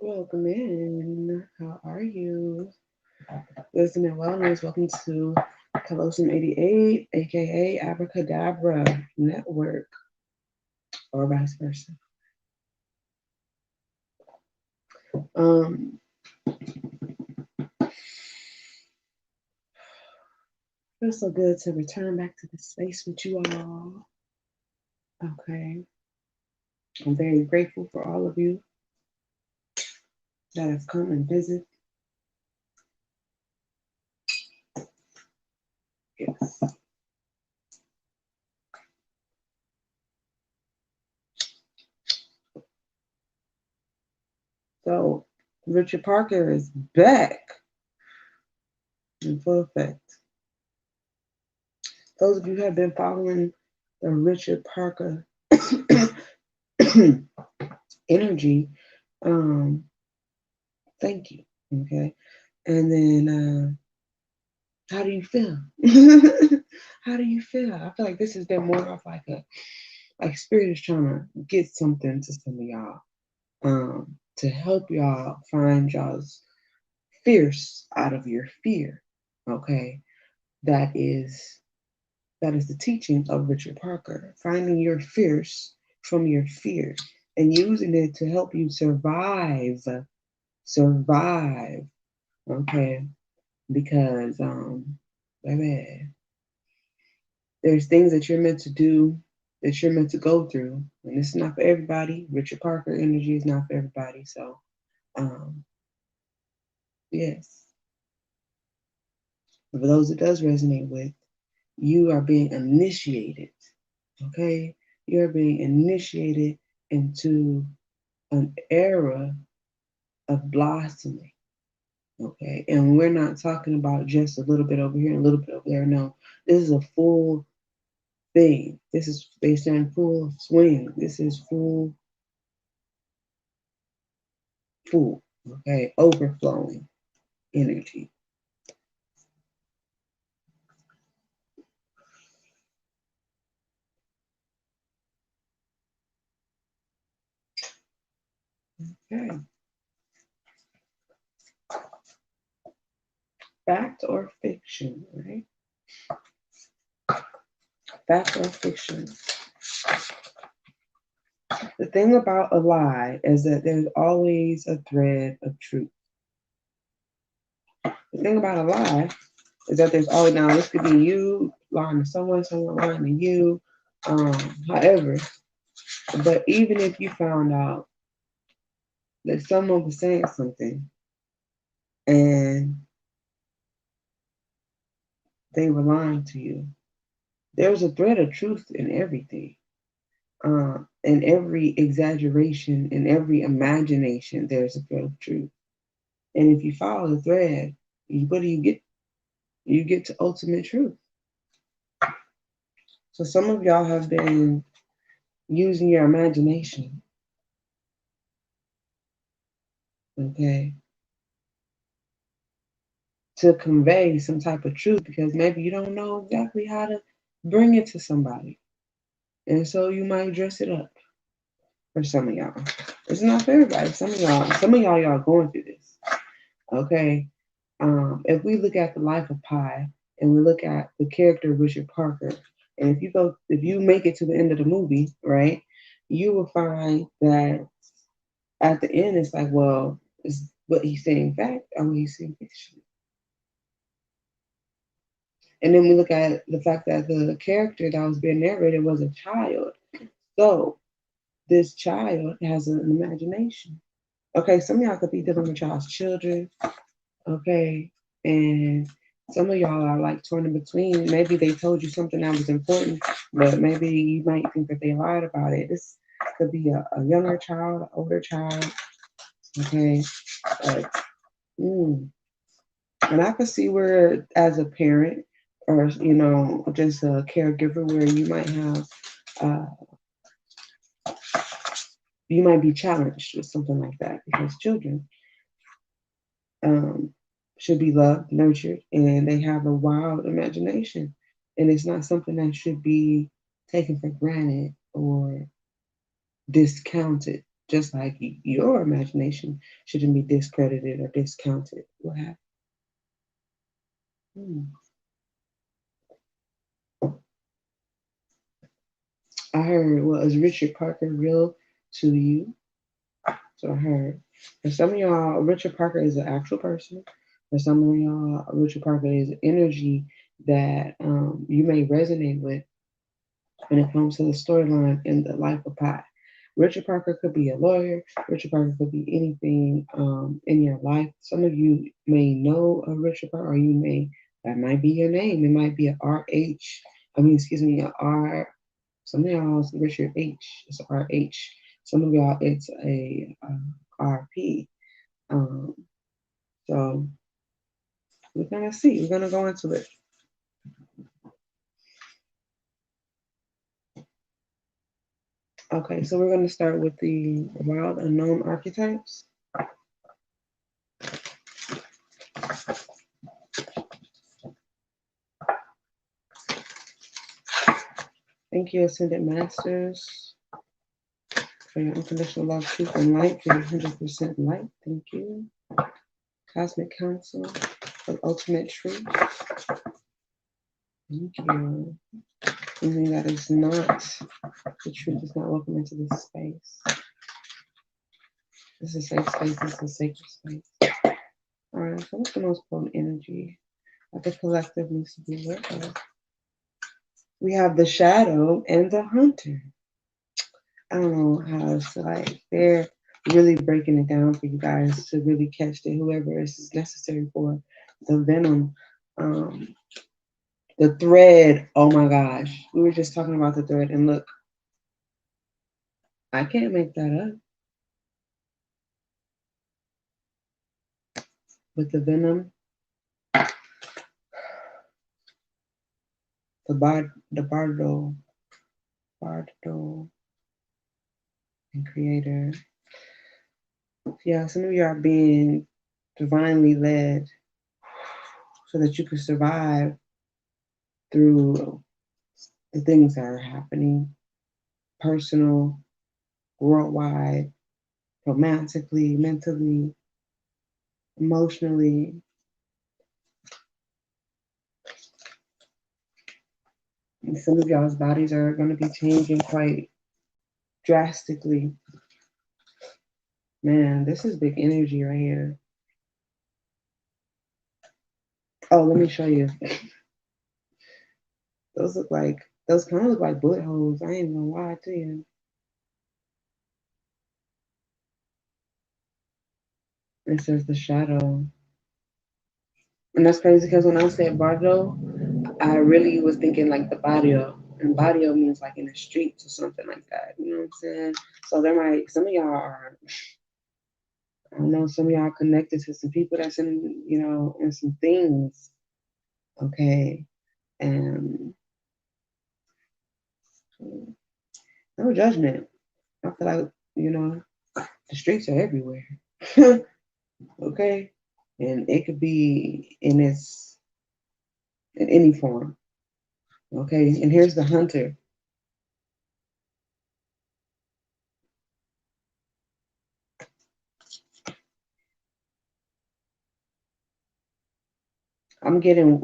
Welcome in. How are you? Wisdom and Wellness. Welcome to Colossium 88, aka Abracadabra Network, or vice versa. Um, Feels so good to return back to the space with you all. Okay. I'm very grateful for all of you that have come and visit. Yes. So Richard Parker is back in full effect. Those of you who have been following the Richard Parker energy, thank you. Okay. And then how do you feel? How do you feel? I feel like this has been more of like spirit is trying to get something to some of y'all. To help y'all find y'all's fierce out of your fear. Okay. That is the teaching of Richard Parker. Finding your fierce from your fear and using it to help you survive. Survive. Okay. Because baby, there's things that you're meant to do, that you're meant to go through. And it's not for everybody. Richard Parker energy is not for everybody. So um yes. For those it does resonate with, you are being initiated. Okay? You're being initiated into an era of blossoming. Okay? And we're not talking about just a little bit over here and a little bit over there. No. This is a full thing. This is based on full swing. This is full, okay, overflowing energy. Okay. Fact or fiction, right? Fact or fiction. The thing about a lie is that there's always a thread of truth. The thing about a lie is that there's always, now this could be you lying to someone, someone lying to you, however. But even if you found out that someone was saying something and they were lying to you, there's a thread of truth in everything. In every exaggeration, in every imagination, there's a thread of truth. And if you follow the thread, what do you get? You get to ultimate truth. So some of y'all have been using your imagination, okay, to convey some type of truth because maybe you don't know exactly how to bring it to somebody. And so you might dress it up for some of y'all. It's not for everybody. Y'all going through this. Okay. If we look at the life of Pi and we look at the character of Richard Parker, and if you make it to the end of the movie, right, you will find that at the end it's like, well, is what he's saying fact or what he's saying fiction? And then we look at the fact that the character that was being narrated was a child. So this child has an imagination. Okay, some of y'all could be dealing with y'all's children, okay, and some of y'all are like torn in between. Maybe they told you something that was important, but maybe you might think that they lied about it. This could be a younger child, an older child, okay. But, and I could see where, as a parent or just a caregiver, where you might have, uh, you might be challenged with something like that because children um, should be loved, nurtured, and they have a wild imagination. And it's not something that should be taken for granted or discounted. Just like your imagination shouldn't be discredited or discounted. What happened? I heard, well, is Richard Parker real to you? So I heard. For some of y'all, Richard Parker is an actual person. For some of y'all, Richard Parker is energy that you may resonate with when it comes to the storyline in the life of Pi. Richard Parker could be a lawyer. Richard Parker could be anything in your life. Some of you may know a Richard Parker, or you may, that might be your name. It might be a RH. I mean, excuse me, a R. Some of y'all is Richard H. It's a RH. Some of y'all, it's a RP. Um, so we're gonna see. We're gonna go into it. Okay, so we're gonna start with the wild unknown archetypes. Thank you, Ascended Masters, for your unconditional love, truth, and light, for your 100% light. Thank you. Cosmic Council for ultimate truth. Thank you. Anything that is not the truth is not welcome into this space. This is a safe space. This is a sacred space. All right, so what's the most potent energy that the collective needs to be aware of? We have the shadow and the hunter. I don't know how it's like. They're really breaking it down for you guys to really catch it, whoever is necessary for the venom. The thread, oh my gosh. We were just talking about the thread, and look, I can't make that up. With the venom, the bardo, and creator. Yeah, some of you are being divinely led so that you can survive through the things that are happening, personal, worldwide, romantically, mentally, emotionally. And some of y'all's bodies are going to be changing quite drastically. Man, this is big energy right here. Oh, let me show you. Those kind of look like bullet holes. I ain't gonna lie to you. It says the shadow. And that's crazy because when I said barrio, I really was thinking like the barrio. And barrio means like in the streets or something like that. You know what I'm saying? So there might, some of y'all are, I don't know, some of y'all connected to some people that's in, in some things. Okay. And no judgment. I feel like, the streets are everywhere. Okay. And it could be in any form. Okay. And here's the hunter.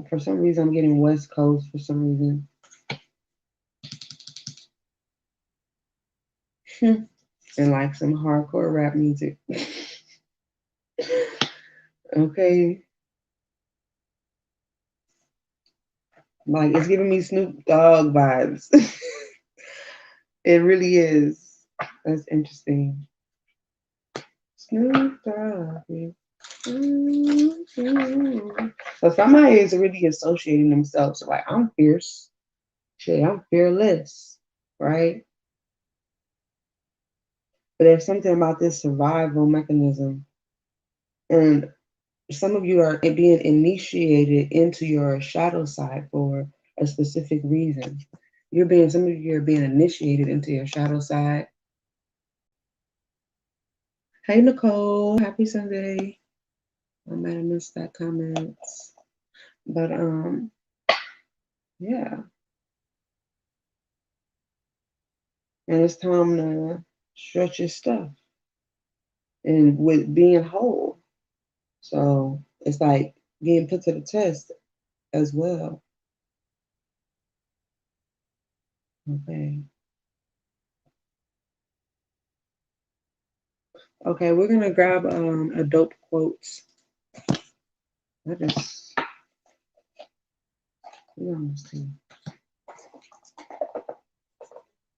For some reason, I'm getting West Coast for some reason. And like some hardcore rap music. Okay. Like it's giving me Snoop Dogg vibes. It really is. That's interesting. Snoop Dogg. So somebody is really associating themselves like I'm fierce. Shit, I'm fearless. Right? But there's something about this survival mechanism. And some of you are being initiated into your shadow side for a specific reason. Some of you are being initiated into your shadow side. Hey Nicole, happy Sunday. I might have missed that comment. But yeah. And it's time to stretch your stuff. and with being whole. So it's like being put to the test as well. Okay. Okay, we're gonna grab a dope quotes. I just we gonna see.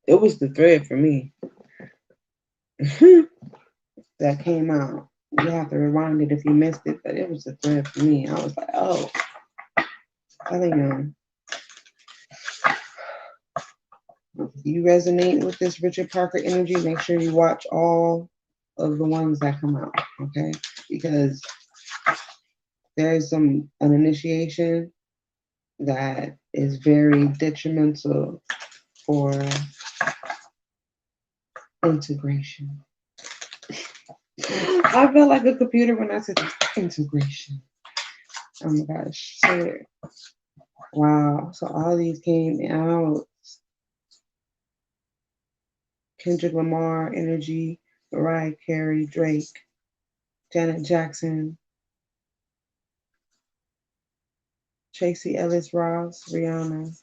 It was the thread for me that came out. You have to rewind it if you missed it, but it was the thread for me. I was like, oh, telling you, if you resonate with this Richard Parker energy, make sure you watch all of the ones that come out, okay? Because there's an initiation that is very detrimental for integration. I felt like a computer when I said integration. Oh my gosh. So, wow. So all these came out. Kendrick Lamar, Energy, Mariah Carey, Drake, Janet Jackson, Tracy Ellis Ross, Rihanna,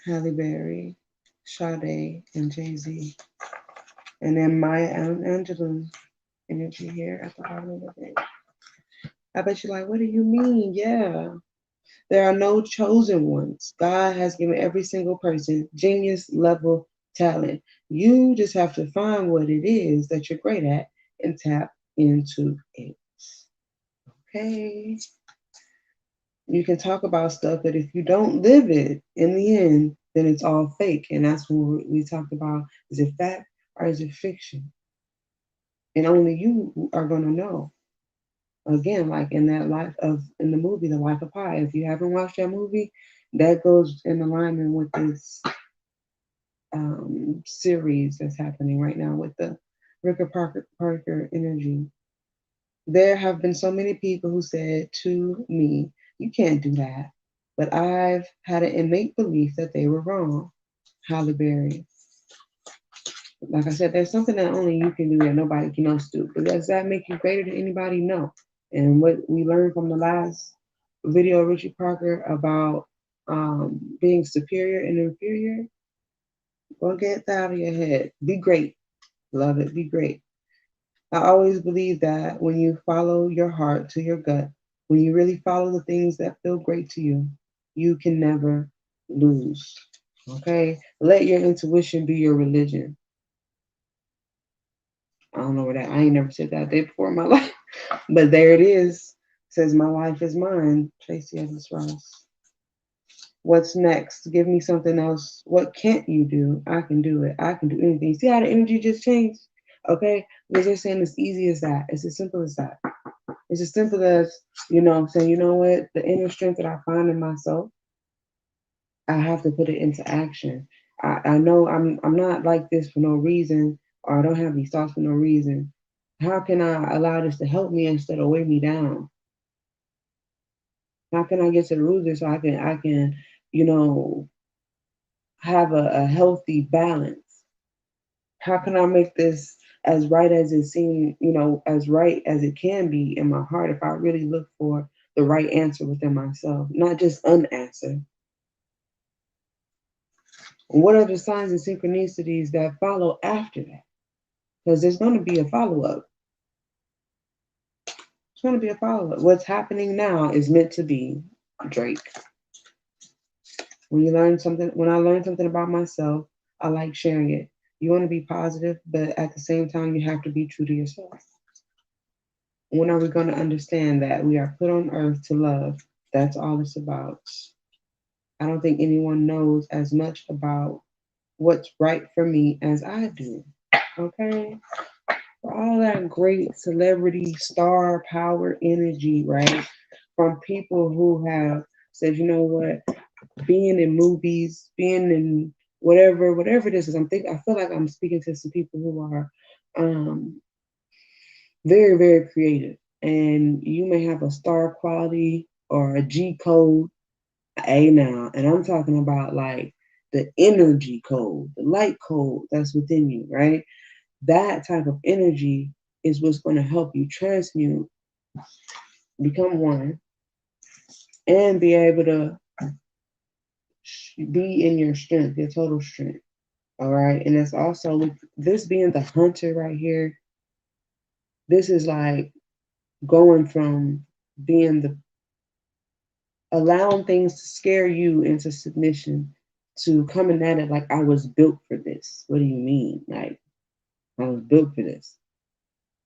Halle Berry, Sade, and Jay-Z. And then Maya Angelou energy here at the bottom of the page. I bet you're like, what do you mean? Yeah. There are no chosen ones. God has given every single person genius level talent. You just have to find what it is that you're great at and tap into it. Okay. You can talk about stuff, but if you don't live it in the end, then it's all fake. And that's what we talked about. Is it fact or is it fiction? And only you are going to know. Again, like in the movie The Life of Pi. If you haven't watched that movie, that goes in alignment with this series that's happening right now with the Richard Parker energy. There have been so many people who said to me, "You can't do that," but I've had an innate belief that they were wrong. Halle Berry. Like I said, there's something that only you can do that nobody can else do. But does that make you greater than anybody? No. And what we learned from the last video of Richard Parker about being superior and inferior, go get that out of your head. Be great. Love it. Be great. I always believe that when you follow your heart to your gut, when you really follow the things that feel great to you, you can never lose. Okay? Let your intuition be your religion. I don't know where that, I ain't never said that day before in my life, but there it is. It says, my life is mine. Tracy Ellis Ross. What's next? Give me something else. What can't you do? I can do it. I can do anything. See how the energy just changed? Okay? Because they're saying it's easy as that. It's as simple as that. It's as simple as, saying, you know what? The inner strength that I find in myself, I have to put it into action. I know I'm not like this for no reason, or I don't have these thoughts for no reason. How can I allow this to help me instead of weigh me down? How can I get to the root of this so I can, you know, have a healthy balance? How can I make this as right as it seems, as right as it can be in my heart if I really look for the right answer within myself, not just unanswered? What are the signs and synchronicities that follow after that? Because there's going to be a follow up. It's going to be a follow up. What's happening now is meant to be Drake. When I learn something about myself, I like sharing it. You want to be positive, but at the same time, you have to be true to yourself. When are we going to understand that we are put on earth to love? That's all it's about. I don't think anyone knows as much about what's right for me as I do. Okay? For all that great celebrity, star power energy, right? From people who have said, you know what, being in movies, being in whatever it is, I feel like I'm speaking to some people who are very, very creative. And you may have a star quality or a G code, A now. And I'm talking about like the energy code, the light code that's within you, right? That type of energy is what's going to help you transmute, become one, and be able to be in your strength, your total strength. All right. And it's also with this being the hunter right here. This is like going from being the allowing things to scare you into submission to coming at it like I was built for this. What do you mean? Like I was built for this.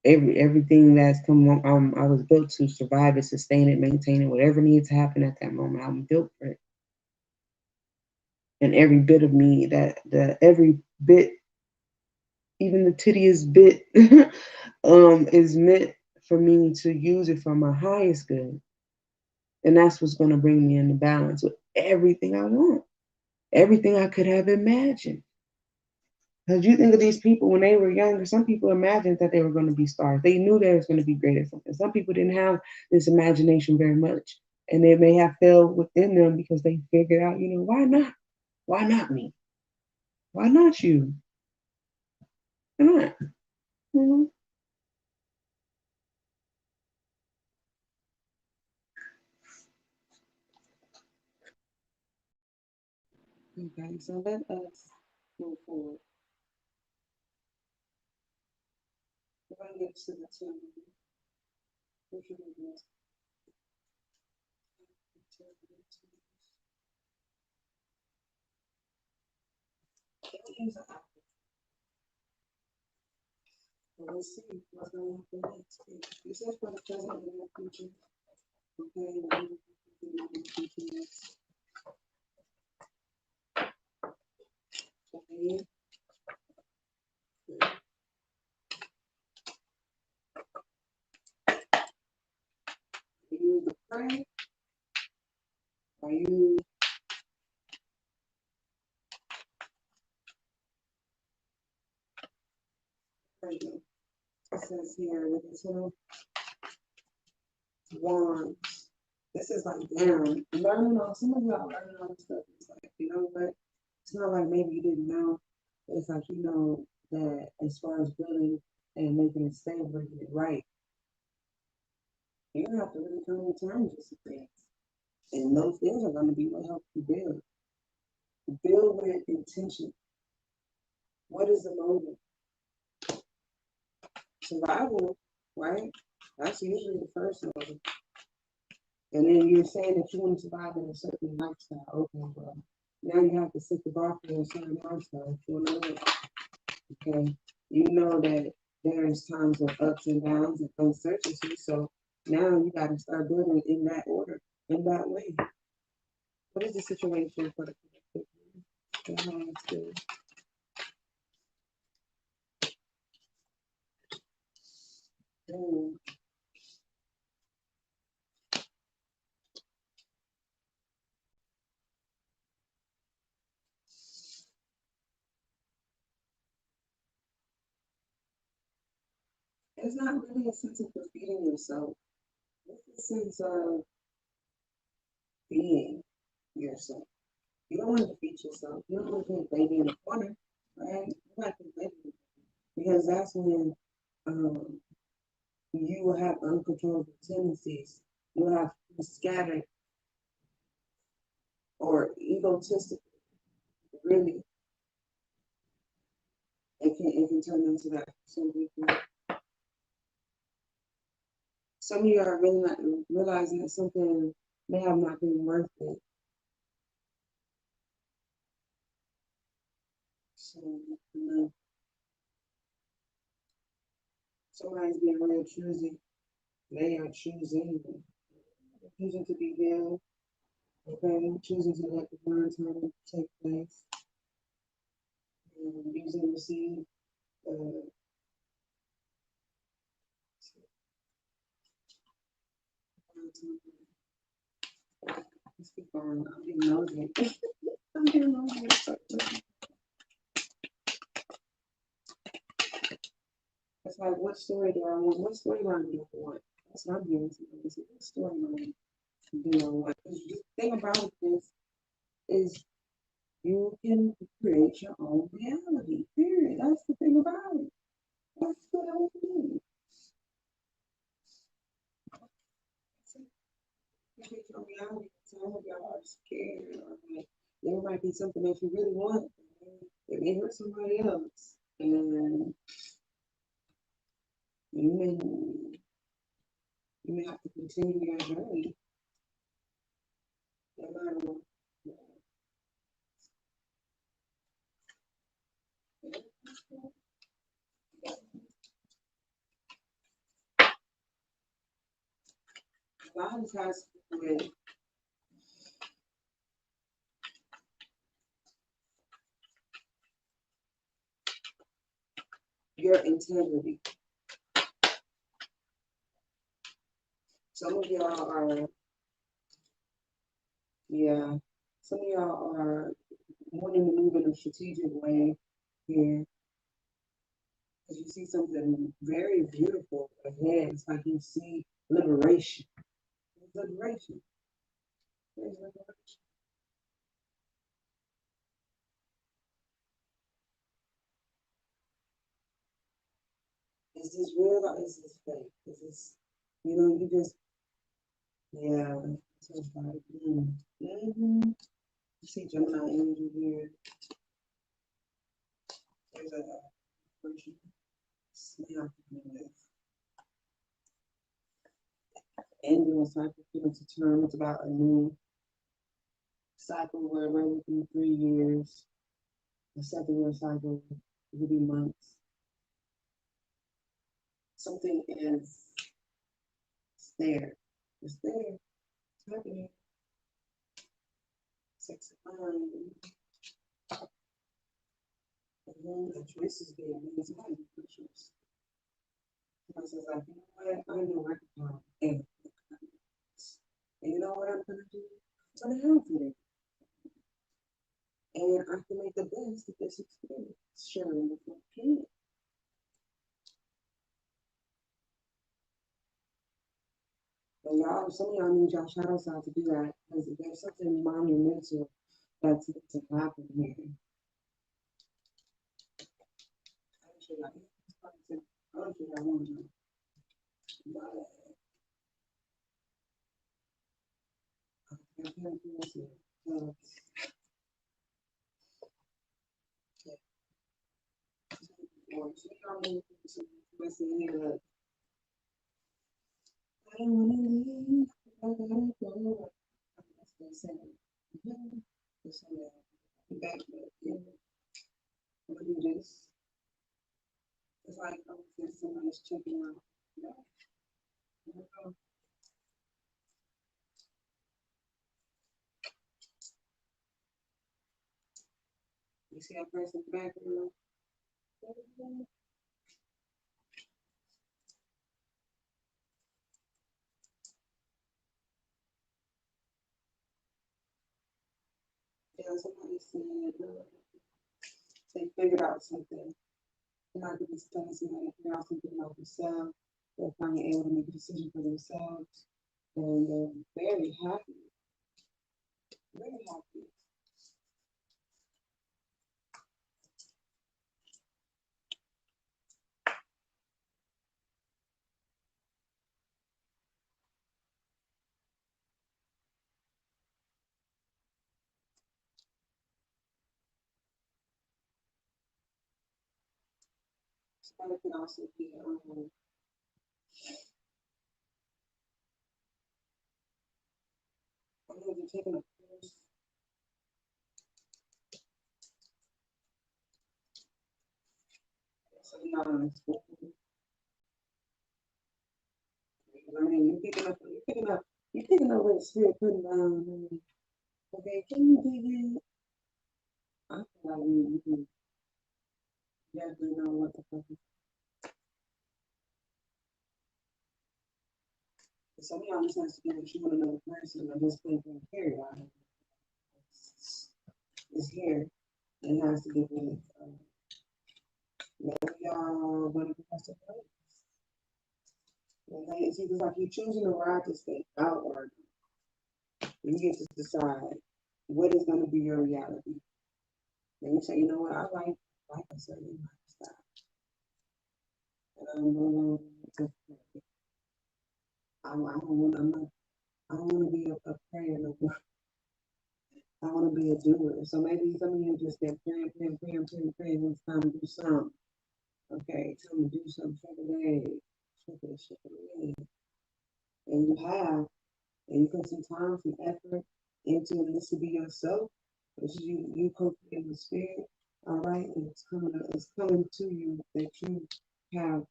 Everything that's come on, I was built to survive it, sustain it, maintain it, whatever needs to happen at that moment. I'm built for it. And every bit of me, every bit, even the tittiest bit, is meant for me to use it for my highest good. And that's what's going to bring me into balance with everything I want, everything I could have imagined. Because you think of these people when they were younger, some people imagined that they were going to be stars. They knew they was going to be great at something. Some people didn't have this imagination very much. And they may have failed within them because they figured out, why not? Why not me? Why not you? Why not? Mm-hmm. Okay, so let us move forward. We're going to get to the two. Let's see what's going to happen next. This is for the present and the future. Okay. Okay. Are you the prey? Are you pregnant? It says here with the two wands. This is like down. Learning on some of y'all learning all this stuff. It's like, you know what? It's not like maybe you didn't know. It's like you know that as far as building and making it stable, making it right, you have to really come to terms with some things. And those things are going to be what help you build. Build with intention. What is the motive? Survival, right? That's usually the first motive. And then you're saying that you want to survive in a certain lifestyle. Okay, well, now you have to set the bar for a certain lifestyle if you want to live. Okay, you know that there's times of ups and downs and uncertainty. So now you got to start building in that order, in that way. What is the situation for the collective? It's not really a sense of defeating yourself. It's a sense of being yourself. You don't want to defeat yourself. You don't want to put a baby in a corner, right? You want to put a baby because that's when you will have uncontrollable tendencies. You'll have scattered or egotistical. Really, it can turn into that. Some of you are really not realizing that something may have not been worth it. So, somebody's being real choosy. They are choosing to be healed, okay, choosing to let the divine time take place, and using the seed. Let's keep going. I'm getting nosy. I'm getting nosy. It's like, what story do I want? What storyline do I want? That's what I'm getting to. What storyline do I want? The thing about this is you can create your own reality. Period. That's the thing about it. That's what I mean. change your reality. Some of y'all are scared, or like there might be something that you really want. It may hurt somebody else, and you may have to continue your journey, no matter what. God has to do with your integrity. Some of y'all are, yeah, some of y'all are wanting to move in a strategic way here because you see something very beautiful ahead. It's like you see liberation. Liberation. There's liberation. Is this real or is this fake? Is this, you just, yeah. So it's like, You see Gemini energy here. There's a person snap with ending a cycle coming to term. It's about a new cycle where it runs through 3 years. The 7 year cycle will be months. Something is there. It's there. It's happening. Sex of mind. The choices being made. Somebody make choice. Somebody says, like, you know what? I know I can find anything. And you know what I'm gonna do? I'm gonna have it. And I can make the best of this experience. Sharing with my kids. But y'all, some of y'all need y'all shadow side to do that because there's something monumental that's meant to happen here. I don't care I want to. I don't want to leave. I gotta go. That's the same. Back, but yeah, I'm gonna do this. It's like if somebody's checking out. You see that person back there? Yeah, somebody said they figured out something. They might be telling somebody to figure out something about themselves. They're finally able to make a decision for themselves. And they're very happy. Very happy. Somebody can also be I'm going to be taking a course. So you're not in school. Learning, you're picking up what spirit putting down. Okay, can you dig it? I feel like you definitely know what the fuck is. Some of y'all just has to do what you want another person and just think from period. It's here. It has to do with maybe y'all want to become separate. It's either like you're choosing to ride this thing outward. You get to decide what is going to be your reality. Then you say, you know what, I like a certain lifestyle. And I'm no longer I'm not don't want to be a prayer no more. I want to be a doer. So maybe some of you just been praying, and it's time to do something. Okay, time to do something for the day. Shift it. And you have, and you put some time, some effort into this to be yourself, which is you co-creating the spirit, all right, and it's coming to you that you have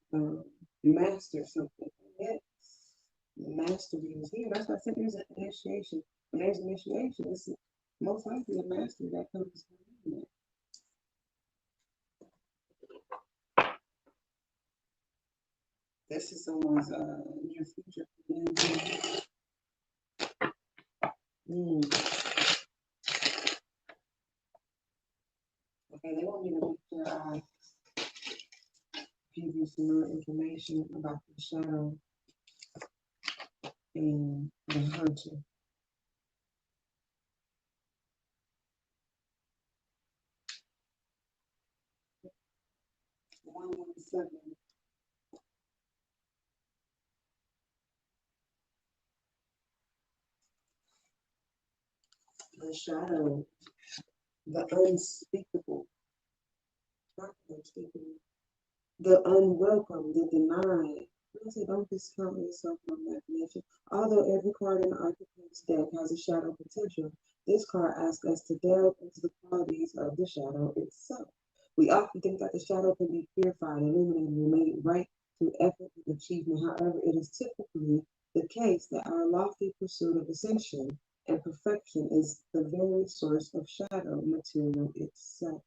mastered something. Yes, the mastery is here. That's why I said there's an initiation. When there's initiation, it's most likely a mastery that comes from you. This is someone's near future. Okay, they want me to make sure I give you some more information about the shadow and the hunter. 117. The shadow, the unspeakable, not unspeakable, the unwelcome, the denied. I say, don't discount yourself from that connection. Although every card in the Archetypes deck has a shadow potential, this card asks us to delve into the qualities of the shadow itself. We often think that the shadow can be purified, illuminated, and made right through effort and achievement. However, it is typically the case that our lofty pursuit of ascension and perfection is the very source of shadow material itself.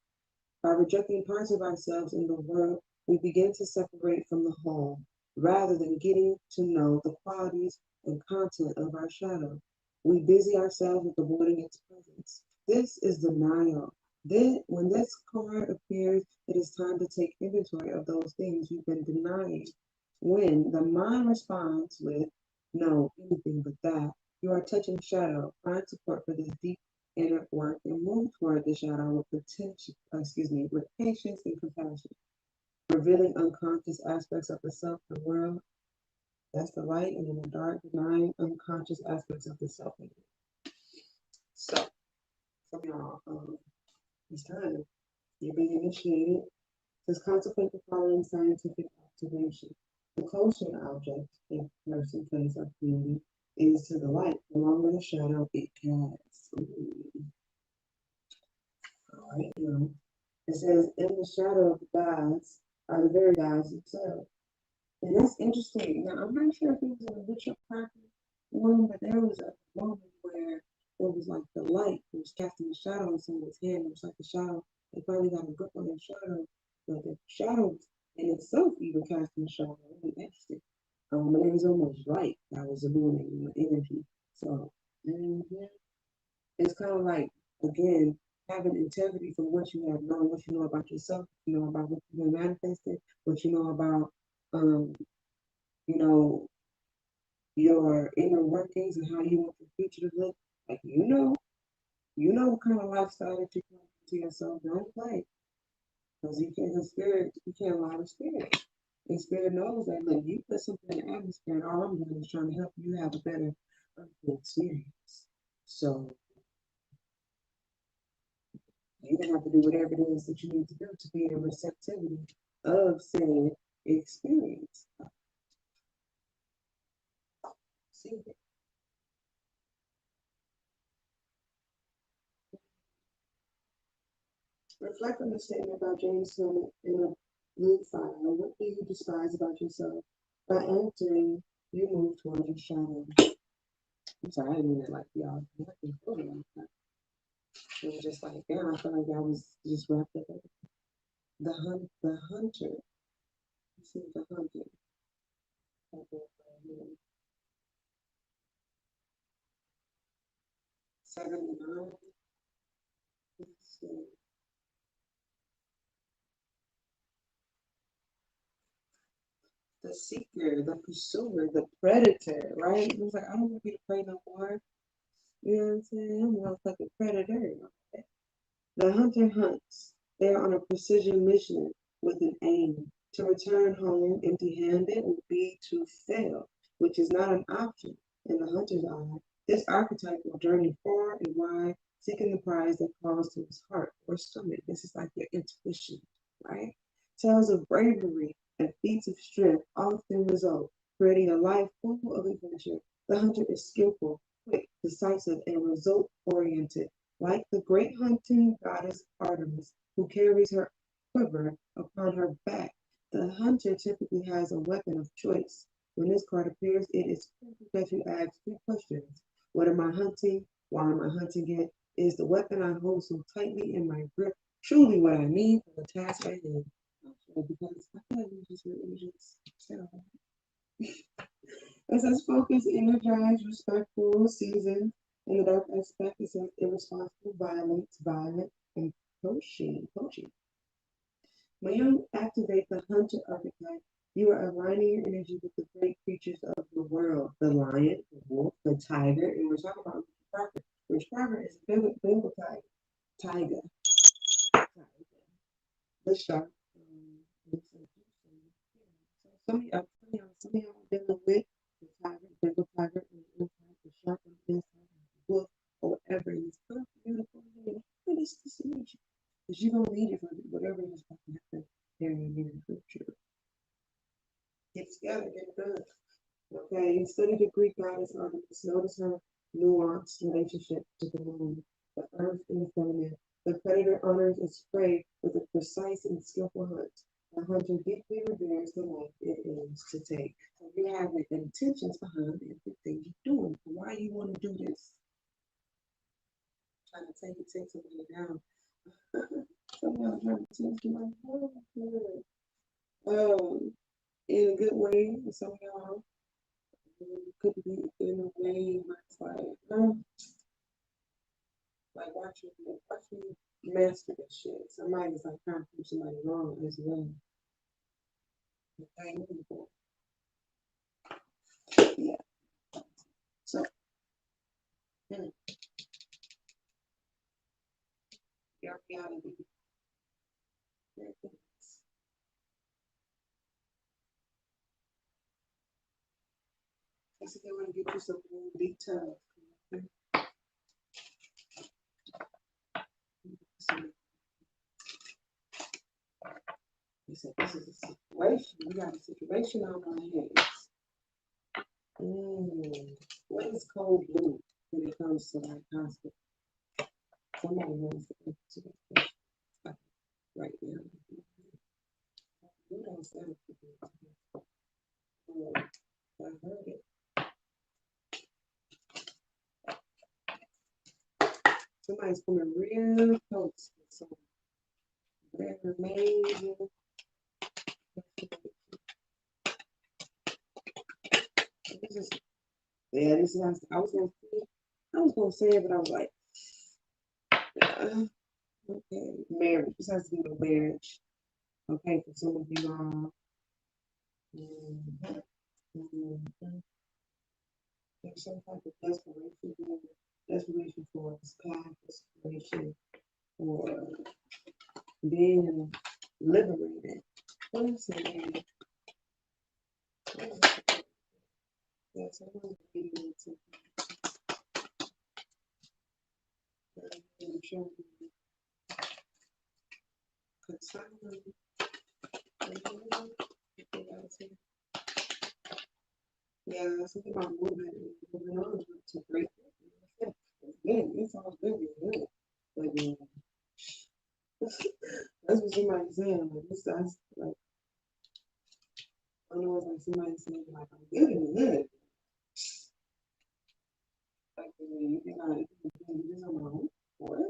By rejecting parts of ourselves in the world, we begin to separate from the whole, rather than getting to know the qualities and content of our shadow. We busy ourselves with avoiding its presence. This is denial. Then, when this card appears, it is time to take inventory of those things you've been denying. When the mind responds with, no, anything but that, you are touching shadow. Find support for this deep inner work and move toward the shadow with patience and compassion, revealing unconscious aspects of the self and world. That's the light, and in the dark, denying unconscious aspects of the self. So, from y'all, it's time. You're being initiated. Says contemplate the following scientific observation. The closer an object, a person, place, or community is to the light, the longer the shadow it casts. All right, now. It says, in the shadow of the gods are the very gods themselves. And that's interesting. Now, I'm not sure if it was in the Richard Parker one, but there was a moment where it was like the light was casting a shadow on someone's hand. It was like the shadow, they finally got a grip on their shadow, but the shadow in itself even casting a shadow. Really interesting. But it was almost light that was illuminating the energy. So, it's kind of like, again, having integrity from what you have known, what you know about yourself, you know about what you've been manifesting, what you know about, you know, your inner workings and how you want your future to look. Like you know what kind of lifestyle that you're going to yourself. Don't play, because you can't lie to spirit. And spirit knows that, look, you put something in the atmosphere, and all I'm doing is trying to help you have a better experience. So you're gonna have to do whatever it is that you need to do to be in receptivity of said experience. See, reflect on the statement about James Summit in a blue file. What do you despise about yourself? By answering, you move towards your shadow. I'm sorry, I didn't mean it like y'all. Nothing like that. It was just like, damn, I felt like I was just wrapped up. The hunter. Let's see the hunter. 79. Let's see. The seeker, the pursuer, the predator, right? It was like, I don't want to be the prey no more. You know what I'm saying? I'm a fucking predator. The hunter hunts. They are on a precision mission with an aim. To return home empty handed would be to fail, which is not an option. In the hunter's eye, this archetype will journey far and wide, seeking the prize that calls to his heart or stomach. This is like your intuition, right? Tales of bravery and feats of strength often result, creating a life full of adventure. The hunter is skillful, quick, decisive, and result oriented, like the great hunting goddess Artemis, who carries her quiver upon her back. The hunter typically has a weapon of choice. When this card appears, it is critical that you ask three questions. What am I hunting? Why am I hunting it? Is the weapon I hold so tightly in my grip truly what I need for the task at hand? Because I feel like we just said all that. It says focus, energized, respectful, seasoned. In the dark aspect, it says irresponsible, violent, and poaching. When you activate the hunter archetype, you are aligning your energy with the great creatures of the world, the lion, the wolf, the tiger, and we're talking about Richard Parker. Richard Parker is a Bengal tiger, the shark. Some of y'all dealing with the tiger, Bengal tiger on the inside, the shark on the inside, the wolf, or whatever. And it's so beautiful. It's just energy. Because you're going to need it for whatever is about to happen there in the near future. Get together, get it done. Okay, study the Greek goddess Artemis. Notice her nuanced relationship to the moon, the earth, and the feminine. The predator honors its prey with a precise and skillful hunt. The hunter deeply reveres the life it is to take. So you have the intentions behind everything you're doing. Why you want to do this? Trying to take somebody down. Some of y'all trying to take somebody down. In a good way. Some of y'all could be in a way where it's like watching you master this shit. Somebody's like trying to do somebody wrong as well. Yeah. So, your reality. Basically, I want to get you some more details. He said, this is a situation. We got a situation on our hands. What is cold blue when it comes to like hospital? Somebody wants to answer that question right now. You don't sound good. I heard it. Somebody's coming real close to some very amazing. This is I was gonna say it, but I was like, okay, marriage. This has to do with marriage. Okay, for some of you all. There's some type of desperation for this path, desperation for being liberated. What is it? Yes, I want to be able to show you concerning. Yeah, something about moving on to break it. It's all good, but that's what somebody's saying. Like this, that's like I don't know, it's like somebody saying like I'm good. Like you think I do this on my own? What?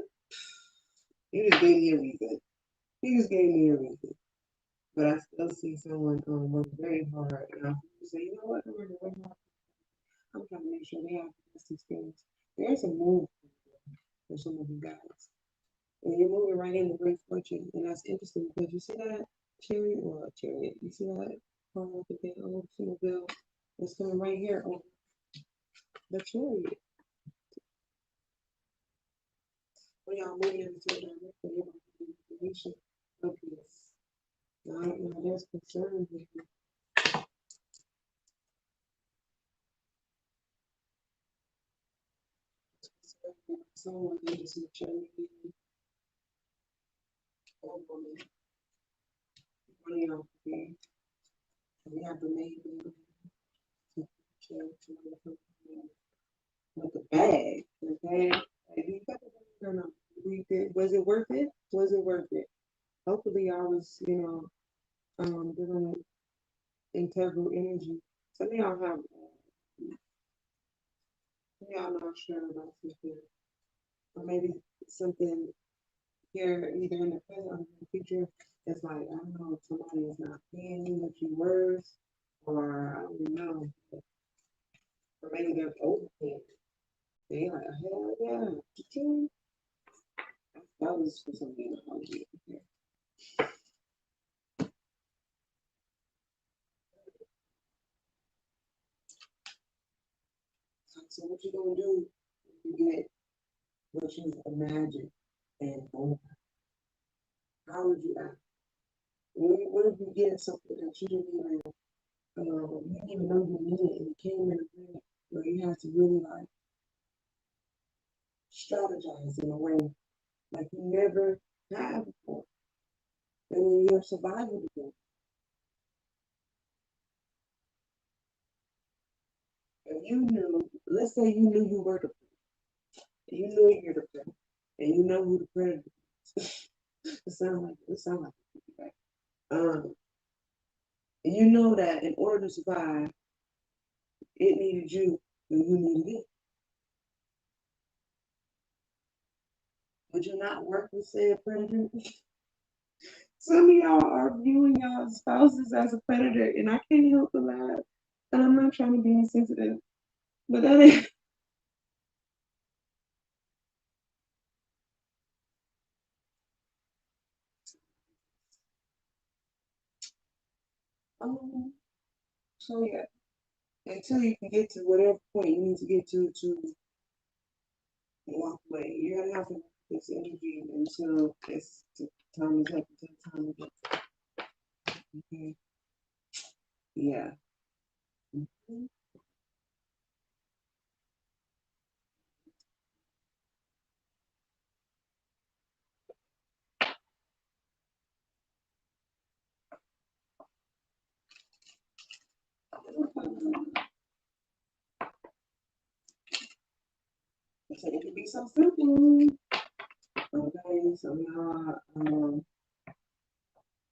He just gave me a reason. He just gave me a reason. But I still see someone work very hard, and I say, you know what? I'm working very hard. I'm trying to make sure they have the best experience. There's a move for some of you guys. And you're moving right into great fortune. And that's interesting because you see that chariot, you see that car with the big old bill that's coming right here over the chariot. When y'all moving into a direction, you're going to get information of this. Now there's concern with you. someone they just mature. Old woman, money off the we have the maid with the bag. Okay, like, you got the bag or not? Was it worth it? Was it worth it? Hopefully, I was, doing integral energy. Some of y'all have, some of y'all not sure about something, or maybe something here, either in the present or in the future. It's like, I don't know, if somebody is not paying you what you worth, or I don't know, or maybe they're overpaying. They like, hell yeah, that was for something that I was here. So what you gonna do if you get what you imagined and over? How would you act? What if you get something that you didn't even know you needed, and it came in a way where you had to really like strategize in a way like you never had before, and then your survival again. If you knew, let's say you knew you were the you knew you're the predator, and you know who the predator is. it sound like right? And you know that in order to survive, it needed you, and you needed it. Would you not work with said predator? Some of y'all are viewing y'all spouses as a predator, and I can't help but laugh. And I'm not trying to be insensitive, but that is. So yeah, until you can get to whatever point you need to get to walk away, you're gonna have to this energy until it's time is up, until time is up. Okay. Yeah. Mhm. It can be so simple. Okay, so now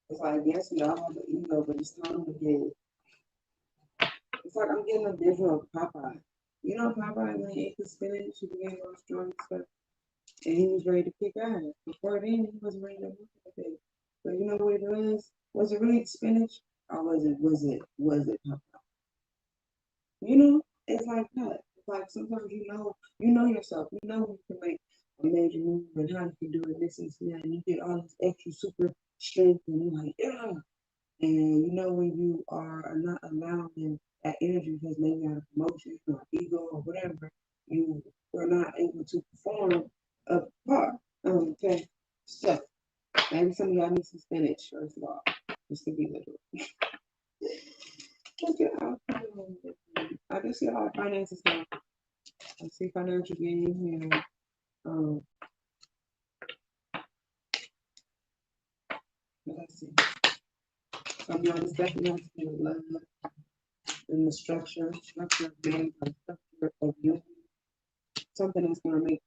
it's like yes, we all have an ego, but it's time to get. It's like I'm getting a visual of Popeye. You know Popeye when he ate the spinach, he became all strong and stuff, and he was ready to kick ass. Before then, he wasn't ready to look at it. But you know what it was? Was it really spinach, or was it Popeye? You know, it's like that. It's like sometimes you know yourself. You know you can make a major move and how you can do it, this and that, and you get all this extra super strength, and you're like, yeah. And you know when you are not allowing that energy because maybe out of emotion or ego or whatever, you were not able to perform a part. Okay, so maybe some of y'all need some spinach first of all, just to be literal. Look at how I do see a lot of finances now. I see financial gain here. Um, let's see. Some of y'all just definitely have to be in love in the structure of marriage, or structure of you. Something that's gonna make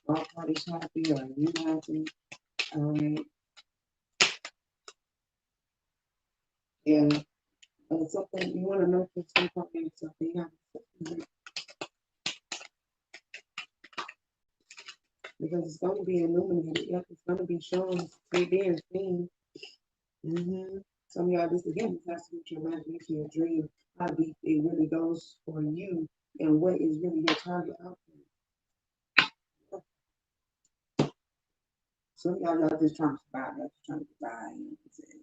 all parties happy or you happy. Yeah. Something you want to nurture some part of yourself. You have to, because it's going to be illuminated. Yep, it's going to be shown, being seen. Some of y'all, this again, this has to be your imagination, your dream, how deep it really goes for you, and what is really your target outcome. Some of y'all just trying to survive, y'all just trying to survive. You know what I'm saying?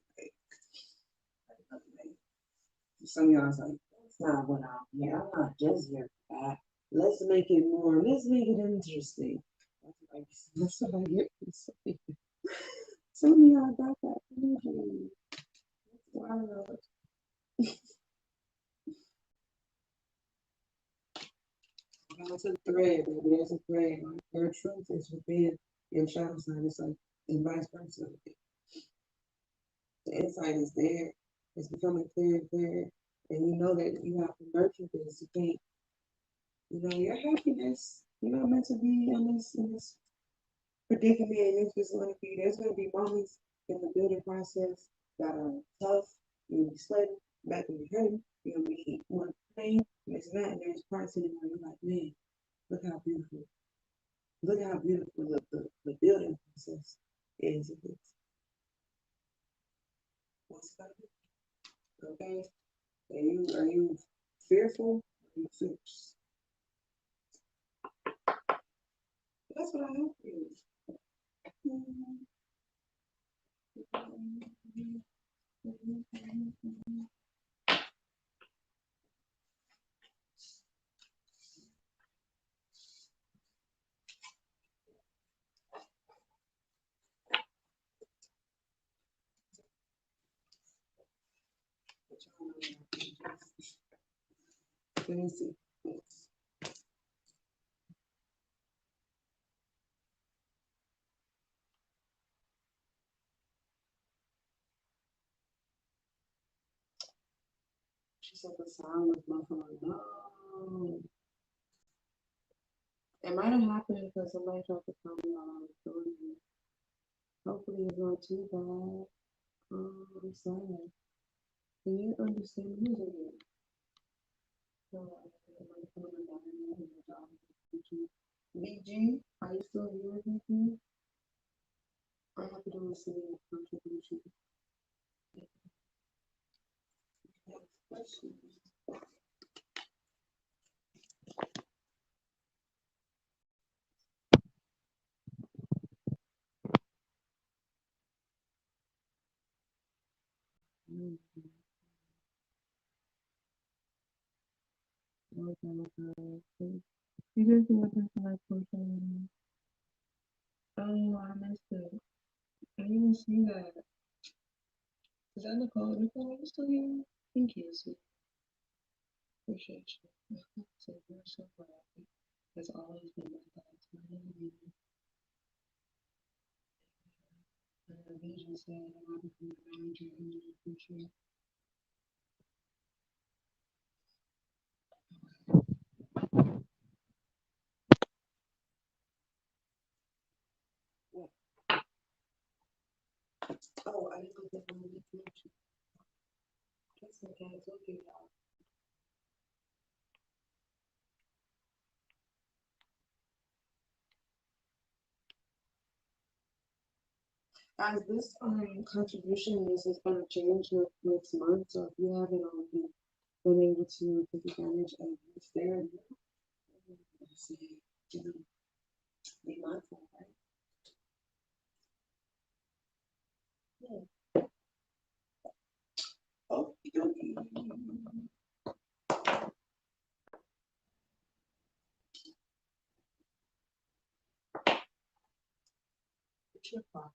Some of y'all is like, that's not what I'm here. I'm not just here for that. Let's make it more, let's make it interesting. That's what I get from some of y'all got that energy. That's wild. It's a thread, baby. There's a thread. Like, your truth is within your shadow side. It's like, and vice versa. The insight is there. It's becoming clear and clear. And you know that you have to nurture this. You can't, your happiness, you're not meant to be in this predicament and it's just going to be, there's going to be moments in the building process that are tough. You're going to be sweating, back when you're hurting, you're going to be more pain, this and that. And there's parts in it where you're like, man, look how beautiful. Look how beautiful the building process is. What's going to be? Okay? Are you fearful? Are you fierce? That's what I hope for you. Let me see. She said the sound was muffled. No. It might have happened because somebody tried to tell me while I was doing it. Hopefully it's not too bad. I'm sorry. Can you understand music here? BG, are you still here, BG? I have to do a singing contribution. You guys see what person I posted? Oh, I missed it. I didn't even see that. Is that Nicole? Nicole, are you still here? Thank you, sweet. Appreciate you. So you're so happy. That's always been my thoughts. My name is Vision said, I'm happy for you to manage your energy future. Oh, I didn't go get my information. That's okay. It's okay, y'all. As this contribution is going to change next month, so if you haven't already been able to take advantage of this there, be mindful, right? Yeah. Oh, it's your problem.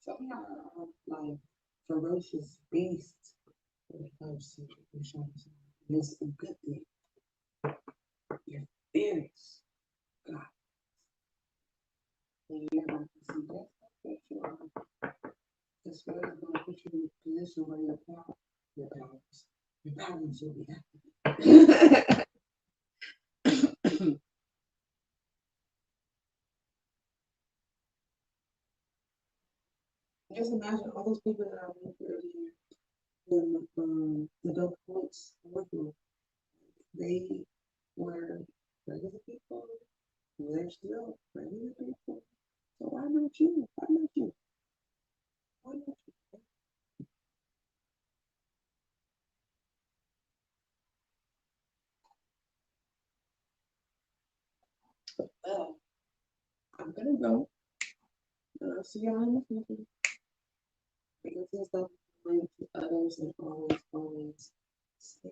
Some are like ferocious beasts when it comes to your shoulders. And it's a good thing. You're fierce. God. And you're about to see that you are. The spirit is going to put you in a position where your balance will be activated. Just imagine all those people that I met earlier in the Dope Points workgroup. They were regular people. They're still regular people. So why not you? Why not you? Why not you? Well, I'm gonna go. I'll see y'all in the future. Because kind to others and always, always stay